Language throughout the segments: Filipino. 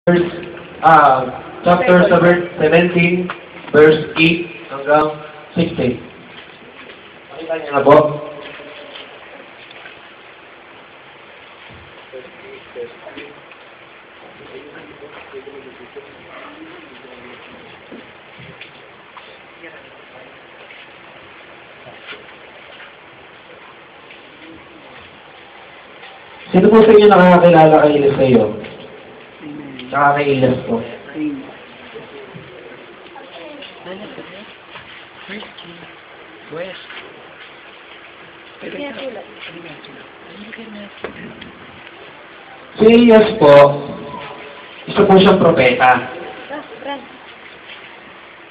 verse, chapter 17, verse 8 hanggang 16. Pakita niyo na po. Sino po sa inyo nakakakilala kay Eliseo? Saka kay Elias po. West. Si Elias po, isa po siyang propeta.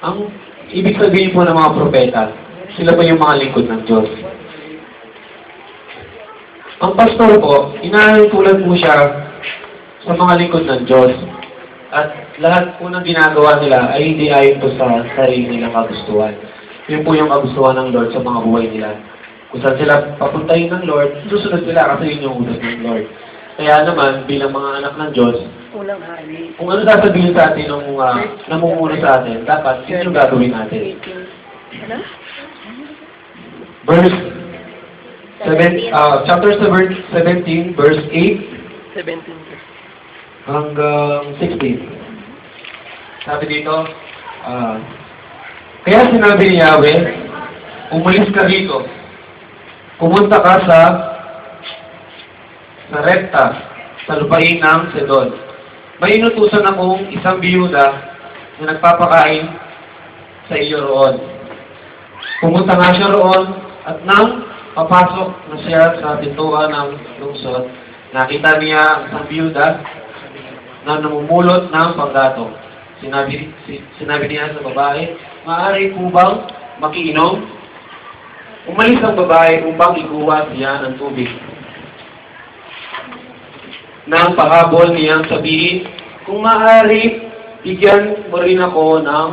Ang ibig sabihin po ng mga propeta, sila po yung mga lingkod ng Diyos. Ang pastor po, inahalintulad po siya sa mga lingkod ng Diyos. At lahat po ng ginagawa nila ay hindi ayon po sa sarili nilang kagustuhan. Yun po yung kagustuhan ng Lord sa mga buhay nila. Kung saan sila papuntahin ng Lord, susunod sila kasi yun yung utos ng Lord. Kaya naman, bilang mga anak ng Diyos, kung ano sasabihin sa atin ng namumuno sa atin, dapat yun yung gagawin natin. Verse chapter 17, verse 8 hanggang 16. Sabi dito, kaya sinabi ni Yahweh, umalis ka dito. Pumunta ka sa Sarepta, sa lupain ng Sidon. May inutusan akong isang biyuda na nagpapakain sa iyo roon. Pumunta nga siya roon at nang papasok na siya sa pintuan ng lungsod, nakita niya ang isang biyuda na namumulot ng panggatong. Sinabi niya sa babae, maaari po bang makiinom? Umalis ang babae upang ikuha siya ng tubig. Nang pahabol niyang sabihin, kung maaari, bigyan mo rin ako ng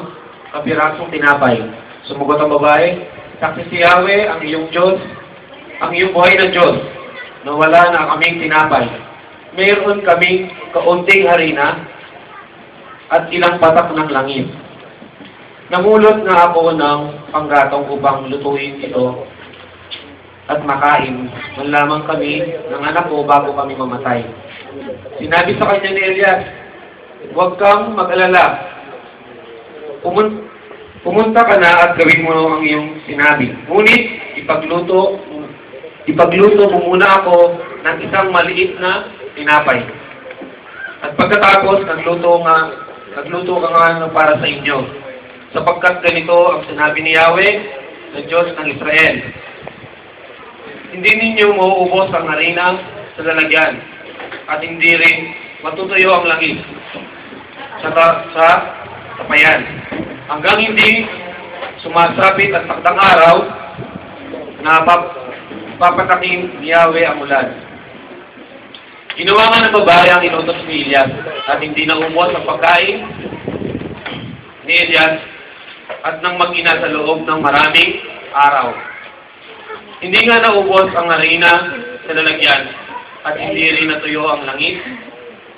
kapirasong tinapay. Sumugot ang babae, saksi si Yahweh, ang iyong Diyos, ang iyong buhay ng Diyos, na wala na kaming tinapay. Mayroon kaming kaunting harina at ilang patak ng langis. Namulot na ako ng panggatong upang lutuin ito at makain. Manlamang kami ng anak ko bago kami mamatay. Sinabi sa kanya ni Elias, huwag kang mag-alala. Pumunta ka na at gawin mo ang iyong sinabi. Ngunit ipagluto mo muna ako ng isang maliit na tinapay. At pagkatapos, nagluto ka nga para sa inyo. Sapagkat ganito ang sinabi ni Yahweh, na Diyos ng Israel. Hindi ninyo mauubos ang harina sa lalagyan, at hindi rin matutuyo ang langis sa tapayan. Hanggang hindi sumasapit at takdang araw na papatakin ni Yahweh ang ulan. Ginawa nga ng babae ang inutos ni Elias at hindi naubos ang pagkain ni Elias at nang mag-ina sa loob ng maraming araw. Hindi nga naubos ang harina sa lalagyan at hindi rin natuyo ang langis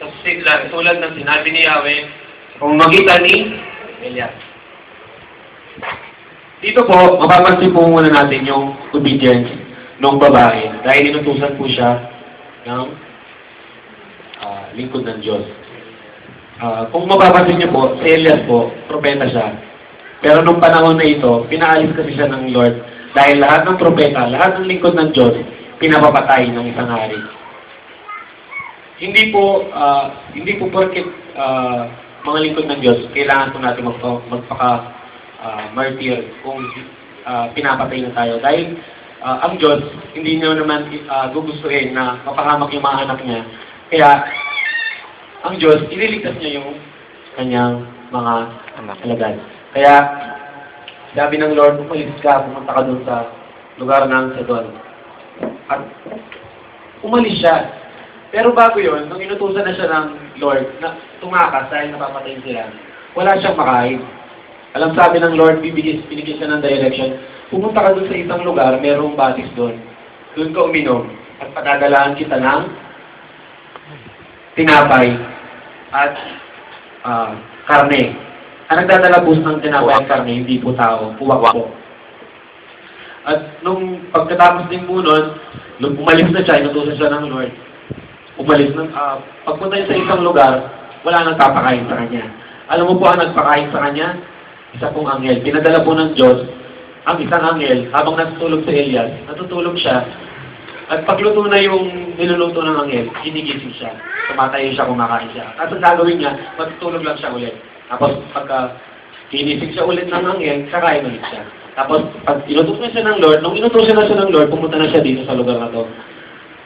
sa sidlan tulad ng sinabi ni Yahweh kung magitan ni Elias. Dito po, mapapansin po muna natin yung obedience ng babae dahil inutusan po siya ng lingkod ng Diyos. Kung mapapansin niyo po, si Elias po, propeta siya. Pero nung panahon na ito, pinaalis kasi siya ng Lord dahil lahat ng propeta, lahat ng lingkod ng Diyos, pinapapatay ng isang hari. Hindi po porket mga lingkod ng Diyos, kailangan po natin magpaka-martyr kung pinapatay na tayo. Dahil ang Diyos, hindi niya naman gugustuhin na mapahamak yung mga anak niya. Kaya, ang Diyos, ililigtas niya yung kanyang mga alagad. Kaya, sabi ng Lord, umalis ka, pumunta ka doon sa lugar ng Sidon. At umalis siya. Pero bago yun, nung inutusan na siya ng Lord, na tumakas dahil napapatayin sila, wala siyang makain. Alam sabi ng Lord, binigyan siya ng direction, pumunta ka doon sa isang lugar, merong batis doon. Doon ka uminom. At padadalaan kita ng tinapay at karne. Ang nagdadala po ng tinapay ang karne, hindi po tao, puwak po. At nung pagkatapos din po nun, umalis na siya, inutusan siya ng Lord. Umalis na, pagpunta niya sa isang lugar, wala nang papakain sa kanya. Alam mo po ang nagpakain sa kanya? Isa pong anghel. Pinadala po ng Diyos ang isang anghel habang natutulog si Elias. Natutulog siya. At pagluto na yung niluluto ng anghel, hinigising siya. Tumatayo siya, kumakain siya. At ang gagawin niya, matutulog lang siya ulit. Tapos pagka hinising siya ulit ng anghel, kakain ulit siya. Tapos pag inutos na siya ng Lord, nung inutos na siya ng Lord, pumunta na siya dito sa lugar na to.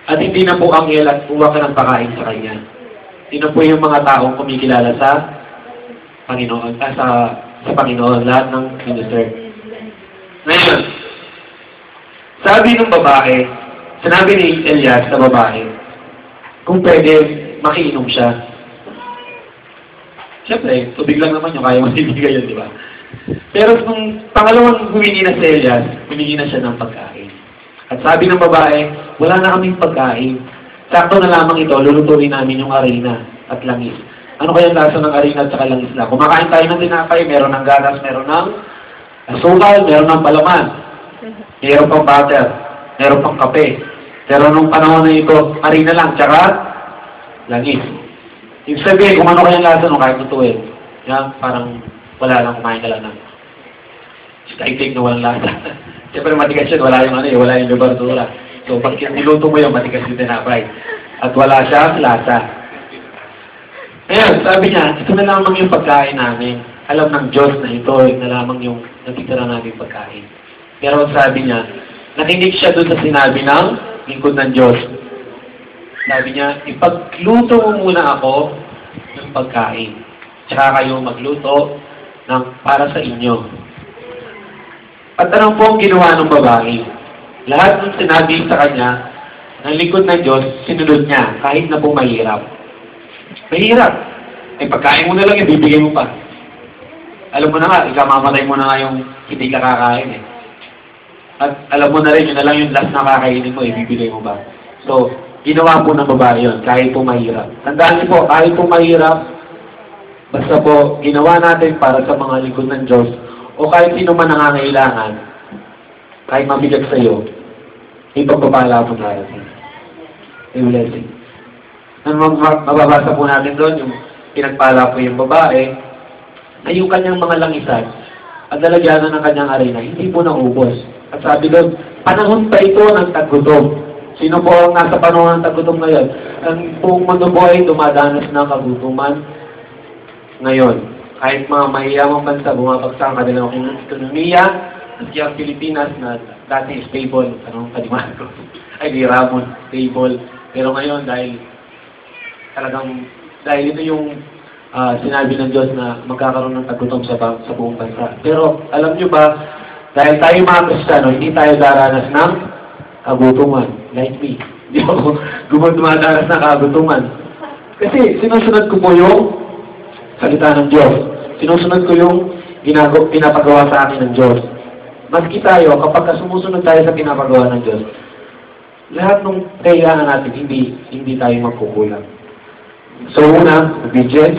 At hindi na po anghel at uwak ka ng pakain sa kanya. Sino po yung mga taong kumikilala sa Panginoon, sa Panginoon, lahat ng minister. Ngayon, sabi ng babae, sinabi ni Elias sa babae, kung pwede, makiinom siya. Siyempre, tubig lang naman yung kaya magbibigay yun, di ba? Pero nung pangalawang humingi na si Elias, humingi na siya ng pagkain. At sabi ng babae, wala na kaming pagkain. Sakto na lamang ito, lulutuin namin yung harina at langis. Ano kaya ang lasa ng harina at saka langis na? Kumakain tayo ng tinapay, meron ng gatas, meron ng asukal, meron ng palaman, meron pang butter, meron pang kape. Pero nung panahon na ito, harina lang, tsaka langis. Ibig sabihin, kung ano kaya ang lasa nung kahit tutuin. Yan, parang wala lang, kumain ka lang ng skytake na walang lasa. Siyempre matigas yun, wala yung wala yung liberdura. So pag niluto mo yung matigas yung tinapay. At wala siyang lasa. Ngayon, sabi niya, ito na lamang yung pagkain namin. Alam ng Diyos na ito na lamang yung natitira namin pagkain. Pero sabi niya, nakinig siya doon sa sinabi ng lingkod ng Diyos. Sabi niya, ipagluto mo muna ako ng pagkain. Tsaka kayo magluto ng para sa inyo. At ano po ang ginawa ng babae? Lahat ng sinabi sa kanya, ng lingkod ng Diyos, sinunod niya, kahit na po mahirap. Mahirap. Eh, pagkain mo na lang, ibibigay mo pa. Alam mo na nga, ikamamatay mo na nga yung hindi ka kakain eh. At alam mo na rin, yun na lang yung last na kakainin mo, ibibigay mo ba? So, ginawa po ng babae yun, kahit po mahirap. Tandaan niyo po, kahit po mahirap, basta po, ginawa natin para sa mga lingkod ng Diyos, o kahit sino man nangangailangan, kahit mabigat sa iyo, ipagpapala po natin. A blessing. Mababasa po natin doon, yung pinagpala po yung babae, na yung kanyang mga langisan, at lalagyanan ng kanyang arena, hindi po naubos. At sabi doon, panahon pa ito ng taggutom. Sino po ang nasa panahon ng taggutom ngayon? Ang buong mundo po ay dumadanas ng kagutuman ngayon. Kahit mga mahiyamang bansa, bumabagsak ang kanilang ekonomiya, at yung Pilipinas na dati stable, anong kaliman ko? Ay, di Ramon, stable. Pero ngayon, dahil ito yung sinabi ng Diyos na magkakaroon ng taggutom sa buong bansa. Pero alam nyo ba, dahil tayo mga Kristiyano, hindi tayo daranas ng kagutuman. Like me. Hindi ako dumadanas ng kagutuman. Kasi sinusunod ko po yung salita ng Diyos. Sinusunod ko yung pinapagawa sa akin ng Diyos. Maski tayo, kapag sumusunod tayo sa pinapagawa ng Diyos, lahat ng kailangan natin, hindi tayo magkukulang. So, una, obedience.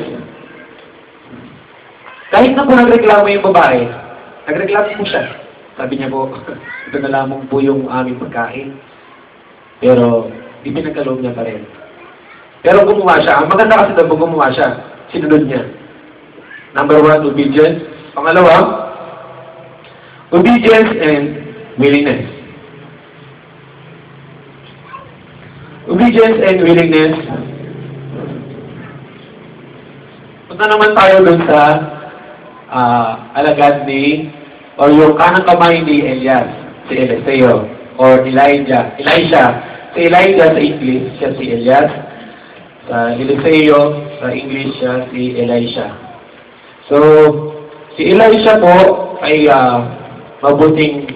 Kahit na po nagreklamo yung babae, nagreklamo po siya. Sabi niya po, ito na lamang po yung aming pagkain. Pero, ipinagkaloob niya pa rin. Pero gumawa siya. Ang maganda kasi daw gumawa siya. Sinunod niya. Number 1, obedience. Pangalawa, obedience and willingness. Obedience and willingness. Punta naman tayo dun sa alagad ni, or yung kanang kamay ni Elias, si Eliseo, or Elijah. Si Elijah sa English, siya si Elias. Sa Eliseo, sa English, siya si Elisha. So, si Elisha po ay mabuting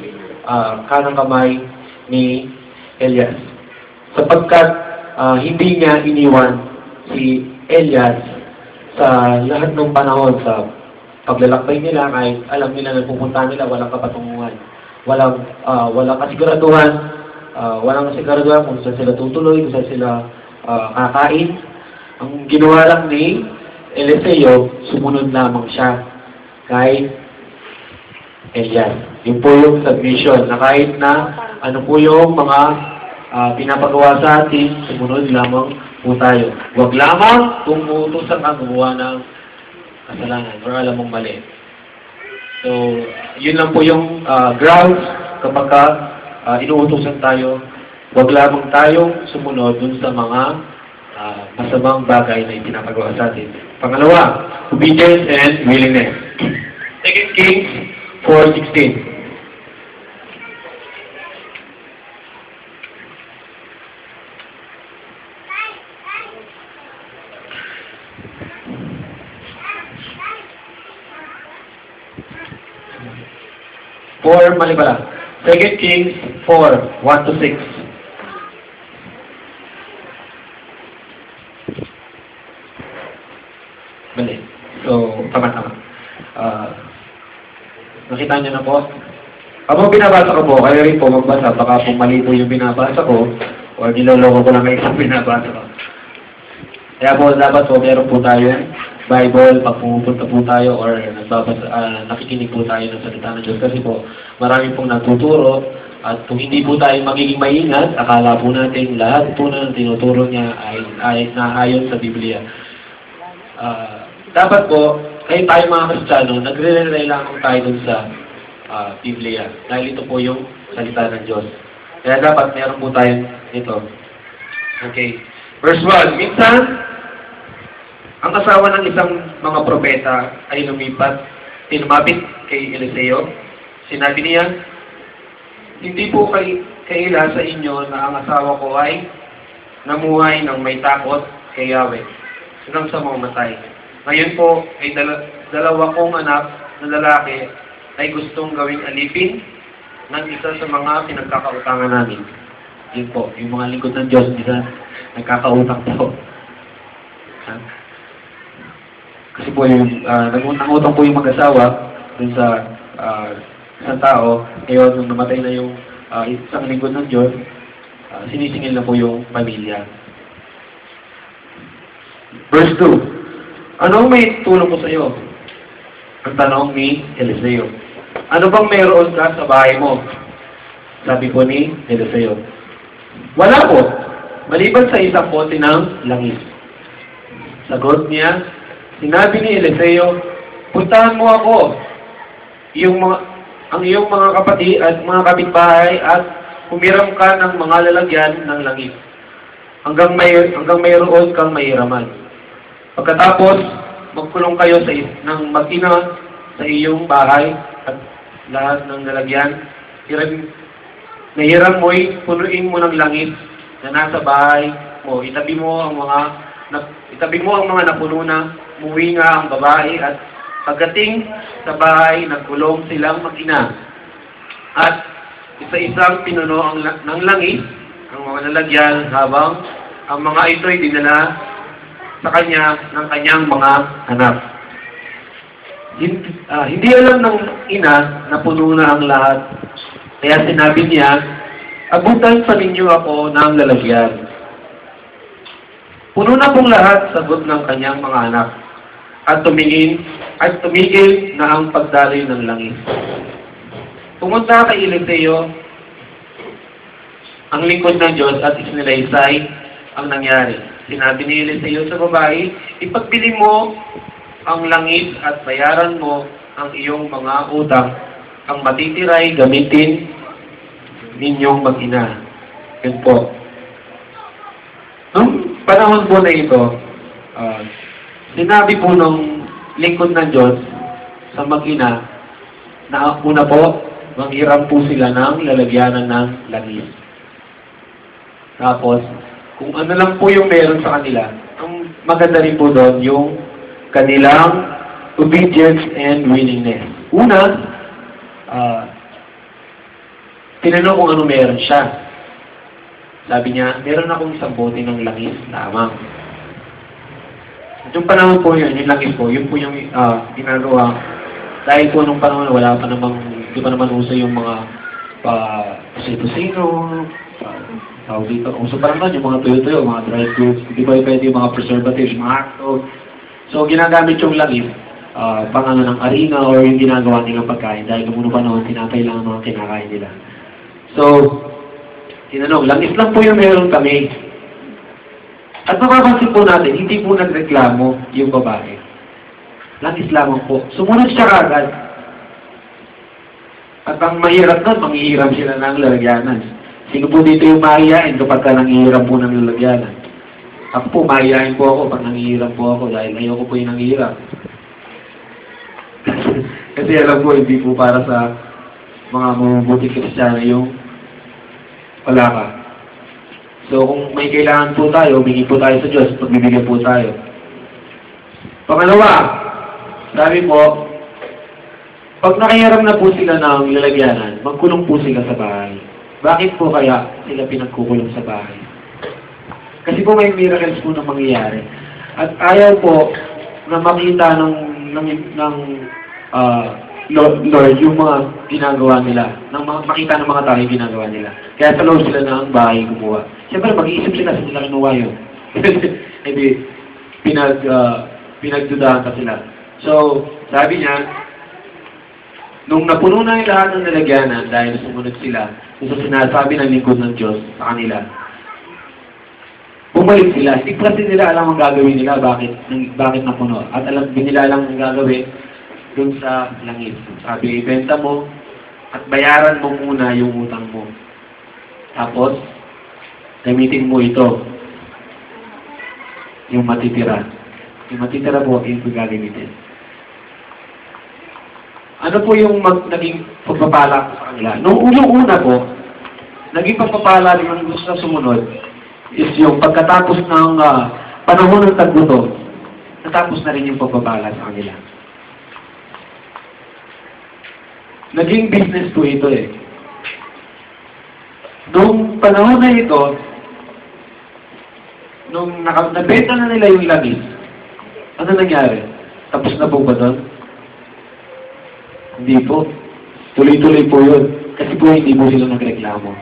kanang kamay ni Elias. Sapagkat hindi niya iniwan si Elias sa lahat ng panahon sa paglalakbay nila, kahit alam nila na pupunta nila, walang kapatunguhan. Walang kasiguraduhan, kung saan sila tutuloy, kung saan sila kakain. Ang ginawa lang ni Eliseo, sumunod lamang siya kay Elias. Yun po yung submission na kahit na ano po yung mga pinapagawa sa atin, sumunod lamang po tayo. Huwag lamang kung uutusan ka gumawa ng kasalanan or alam mong mali. So, yun lang po yung grounds kapag inuutusan tayo. Huwag lamang tayong sumunod dun sa mga masamang bagay na ipinapagawa sa atin. Pangalawa, obedience and willingness. 2 Kings 4:16. Mali pala. 2 Kings 4, 1-6. Mali. So, tama. Nakita niyo na po? Habang binabasa ko po, kayo rin po magbasa. Baka po mali po yung binabasa ko o niloloko ko lang kayo sa binabasa ko. Kaya po, dapat po, meron po tayo Bible, pag pumupunta po tayo or nakikinig po tayo ng salita ng Diyos. Kasi po, marami pong natuturo at kung hindi po tayo magiging maingat, akala po natin lahat po na tinuturo niya ay naayon sa Biblia. Dapat po, kayo tayo mga Kristiyano, nagre-rely lamang tayo dun sa Biblia. Dahil ito po yung salita ng Diyos. Kaya dapat meron po tayo ito. Okay. Verse 1. Minsan, ang asawa ng isang mga propeta ay lumapit kay Eliseo. Sinabi niya, hindi po kaila sa inyo na ang asawa ko ay namuhay ng may takot kay Yahweh, hanggang sa mamatay. Ngayon po ay dalawa kong anak na lalaki ay gustong gawing alipin ng isa sa mga pinagkakautangan namin. Yun po, yung mga lingkod ng Diyos, isa nagkakautang po. Kasi po yung nangutang po yung mag-asawa dun sa isang tao, ngayon nung namatay na yung isang lingkod ng Diyos, sinisingil na po yung pamilya. Verse 2. Ano may tulong ko sa iyo? Ang tanong ni Eliseo. Ano bang mayroon ka sa bahay mo? Sabi po ni Eliseo. Wala po. Maliban sa isang bote ng langis. Sagot niya, sinabi ni Eliseo, puntahan mo ako, ang iyong mga kapatid at mga kapitbahay at humiram ka ng mga lalagyan ng langis. Hanggang mayroon kang mahiraman. Pagkatapos, magkulong kayo ng mag-ina sa iyong bahay at lahat ng lalagyan. Nahiram mo'y punuin mo ng langis na nasa bahay mo. Itabi mo ang mga napuno na umuwi nga ang babae at pagdating sa bahay, nagkulong silang mag-ina. At isa-isang pinuno ng langis ang mga lalagyan habang ang mga ito'y dinala sa kanya ng kanyang mga anak. Hindi alam ng ina na puno na ang lahat. Kaya sinabi niya, abutan pa ninyo ako ng lalagyan. Puno na pong lahat, sagot ng kanyang mga anak. At tumigil na ang pagdaloy ng langis. Pumunta kay Eliseo ang lingkod ng Diyos at isinilaysay ang nangyari. Sinabi ni Eliseo sa babae, ipagbili mo ang langis at bayaran mo ang iyong mga utang. Ang matitiray gamitin ninyong mag-ina. Yun po. Nung panahon po na ito, sinabi po ng lingkod ng Diyos sa mag-ina na una po, manghiram po sila ng lalagyanan ng langis. Tapos, kung ano lang po yung meron sa kanila, ang maganda rin po doon yung kanilang obedience and willingness. Una, tinanong kung ano meron siya. Sabi niya, meron akong isang bote ng langis lamang. At yung panahon po yun, yung langis po, yun po yung ginagawa. Dahil po nung panahon, wala pa namang, hindi pa naman uso yung mga kusino, tawag dito. Uso pa naman yung mga tuyo-tuyo, mga dry goods, hindi ba pwede yung mga preservatives, mga acto. So, ginagamit yung langis, pang ano ng arena or yung ginagawa nilang pagkain dahil nung una panahon, tinapay lang ang mga kinakain nila. So, tinanong, langis lang po yung meron kami. At mapapansin po natin, hindi po nagreklamo yung babae. Langis lamang po. Sumunod siya kagad. At ang mahirap nun, manghihiram sila ng lalagyanan. Sino po dito yung mahihain kapag ka nanghihiram po ng lalagyanan? Ako po, mahihain po ako pag nanghihiram po ako dahil ayoko po yung nanghihiram. Kasi alam ko, hindi po para sa mga mabubuting Kristiyano yung wala ka. So, kung may kailangan po tayo, humingi po tayo sa Diyos, pagbibigyan po tayo. Pangalawa, sabi po, pag nakahiram na po sila ng lalagyanan, magkulong po sila sa bahay. Bakit po kaya sila pinagkukulong sa bahay? Kasi po may miracles po na mangyayari. At ayaw po na makita ng Lord yung mga ginagawa nila, makita ng mga tao yung ginagawa nila. Kaya sa loob sila na ang bahay gumawa. Siyempre, mag-iisip sila sa nila kinuha yun. Hindi, pinagdudahan pa sila. So, sabi niya, nung napuno na yung lahat ng nalagyanan dahil sumunod sila, sa sinasabi ng lingkod ng Diyos sa kanila, bumalik sila. Hindi kasi nila alam ang gagawin nila, bakit napuno. At din nila alam ang gagawin dun sa langis. Sabi, ibenta mo at bayaran mo muna yung utang mo. Tapos, gamitin mo ito. Yung matitira. Yung matitira po, yung gagamitin. Ano po yung naging pagpapala ko sa kanila? Noong una po, naging pagpapala din ang gusto na sumunod is yung pagkatapos ng panahon ng tagbuto, natapos na rin yung pagpapala sa kanila. Naging business po ito eh. Noong panahon na ito, nung nabenta na nila yung langis, ano nangyari? Tapos na po ba doon? Hindi po. Tuloy-tuloy po yun. Kasi po hindi po sila nagreklamo.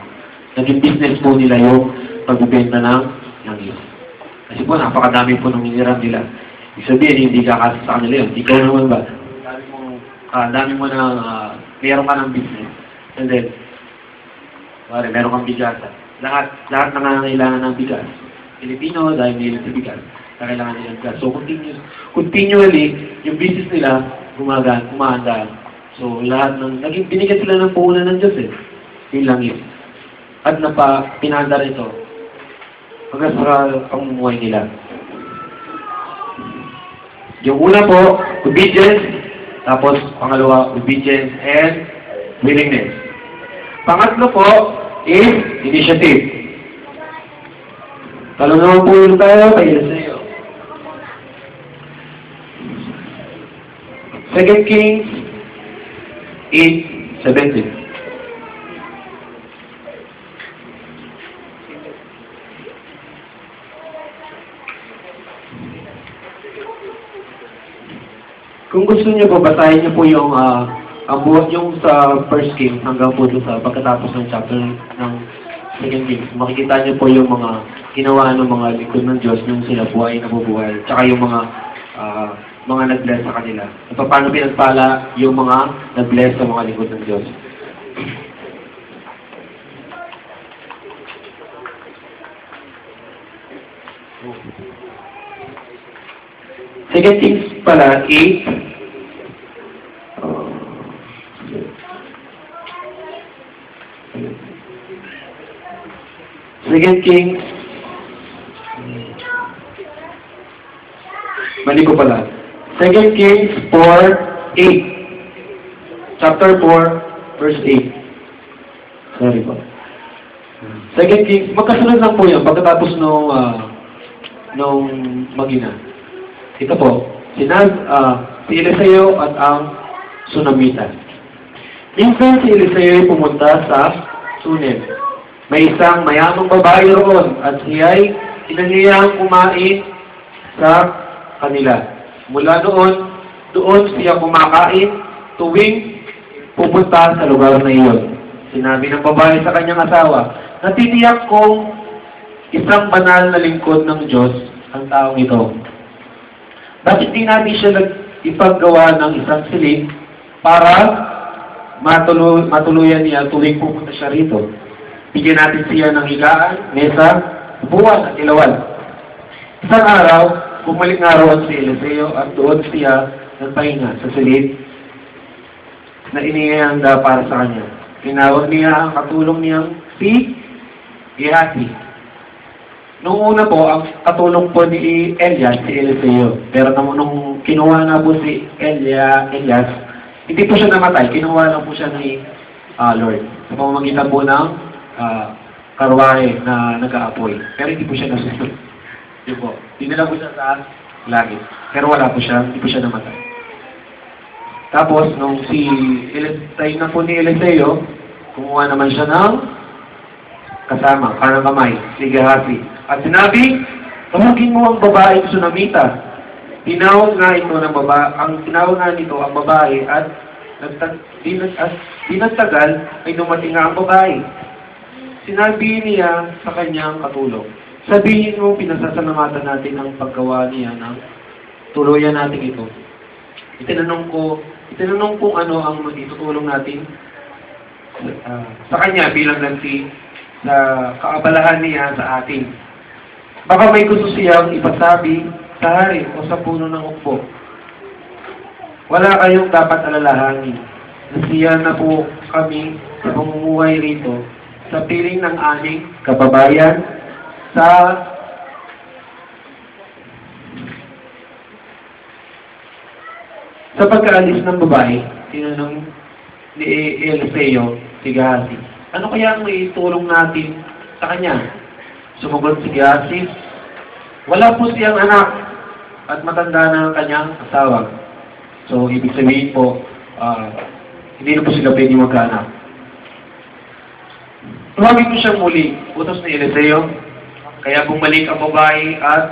Naging business po nila yung pagbibenta ng langis. Kasi po napakadami po ng miniram nila. Ibig sabihin, hindi kakasa sa kanila yun. Ikaw naman ba? Dami mo na meron ka ng business. And then, meron kang bigas. Lahat na nangangailangan ng bigas. Pilipino, dahil may ilang bigas, kailangan nila bigas. So, continually, yung business nila, gumaganda. So, lahat ng, binigyan sila ng puhunan ng Diyos eh. Yun lang yun. At pinanda ito. Hanggang sa pamumuhay nila. Yung una po, obedience. Tapos, pangalawa, obedience and willingness. Pangatlo po is initiative. Talungan po yun tayo, kaya sa iyo. 2 Kings 8:17. Kung gusto niyo po, basahin niyo po yung ang buhat yung sa 1 Kings hanggang po sa pagkatapos ng chapter ng 2 Kings. Makikita niyo po yung mga ginawa ng mga lingkod ng Diyos nung sila buhay na bubuhay. Tsaka yung mga nag-bless sa kanila. At paano pinagpala yung mga nag-bless sa mga lingkod ng Diyos. Second Kings pala, 8. Second Kings, mali ko pala. Second Kings 4:8. Chapter 4, verse 8. Sorry po. Second Kings, magkasunod lang po yan pagkatapos nung magina. Ito po, si Eliseo at ang Sunamita. Minsan si Eliseo ay pumunta sa Sunem. May isang mayamang babae roon at siya'y inaniyang kumain sa kanila. Mula doon siya kumakain tuwing pupunta sa lugar na iyon. Sinabi ng babae sa kanyang asawa, natitiyak kong isang banal na lingkod ng Diyos ang taong ito. Bakit di natin siya ipaggawa ng isang silid para matuluyan niya tuwing pupunta siya rito? Bigyan natin siya ng higaan, mesa, buwan at ilawan. Isang araw, bumalik nga roon si Eliseo at doon siya nagpahinga sa silid na inihanda para sa kanya. Tinawag niya ang katulong niyang si Gehazi. Noong una po, ang katulong po ni Elias, si Eliseo. Pero nung kinuha na po si Elias, hindi po siya namatay. Kinuha lang po siya ni Lord. Sa pamamagitan po ng karwahe na nag-aapoy. Pero hindi po siya nasunod. Yun po. Dinala po siya sa langit. Pero wala po siya, hindi po siya namatay. Tapos, nung tayo na po ni Eliseo, kumuha naman siya ng kasama, kanang kamay, si Gehazi. At sinabi, tawagin mo ang babaeng Sunamita. Tinawag nga ito ng ang tinawag nga nito ang babae at di nagtagal ay dumating nga ang babae. Sinabi niya sa kanyang katulong, sabihin mo, pinasasalamatan natin ang paggawa niya ng tuluyan natin ito. Itinanong kung ano ang itutulong natin sa kanya bilang nagsi sa kaabalahan niya sa atin. Baka may gusto siyang ipasabi sa hari o sa puno ng ukbo. Wala kayong dapat alalahanin. Nasiya na po kami sa pamumuhay rito sa piling ng aming kababayan sa pagkaalis ng babae. Tinanong ni Eliseo si Gehazi, ano kaya ang maitulong natin sa kanya? Sumagot si Gehazi, wala po siyang anak at matanda na ang kanyang asawa. So, ibig sabihin po, hindi na po sila pwede magkaanak. Tumawagin po siyang muli, utos ni Eliseo, kaya bumalik ang babae at